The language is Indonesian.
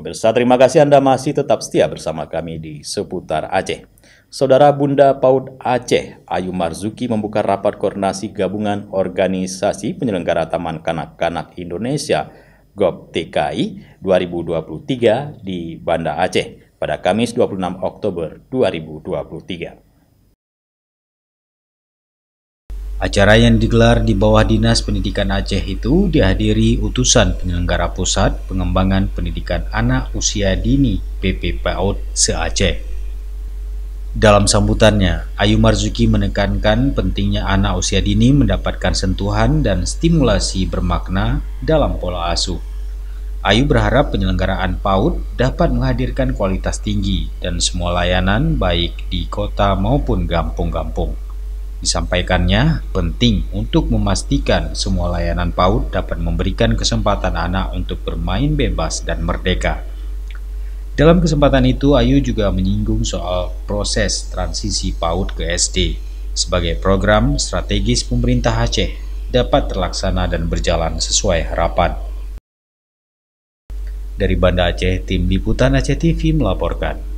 Pemirsa, terima kasih Anda masih tetap setia bersama kami di Seputar Aceh. Saudara Bunda PAUD Aceh, Ayu Marzuki membuka rapat koordinasi gabungan organisasi penyelenggara Taman Kanak-Kanak Indonesia (GOP-TKI) 2023 di Banda Aceh pada Kamis 26 Oktober 2023. Acara yang digelar di bawah Dinas Pendidikan Aceh itu dihadiri utusan penyelenggara Pusat Pengembangan Pendidikan Anak Usia Dini (PP-PAUD) se-Aceh. Dalam sambutannya, Ayu Marzuki menekankan pentingnya anak usia dini mendapatkan sentuhan dan stimulasi bermakna dalam pola asuh. Ayu berharap penyelenggaraan PAUD dapat menghadirkan kualitas tinggi dan semua layanan baik di kota maupun kampung-kampung. Disampaikannya, penting untuk memastikan semua layanan PAUD dapat memberikan kesempatan anak untuk bermain bebas dan merdeka. Dalam kesempatan itu, Ayu juga menyinggung soal proses transisi PAUD ke SD sebagai program strategis pemerintah Aceh dapat terlaksana dan berjalan sesuai harapan. Dari Banda Aceh, Tim Liputan Aceh TV melaporkan.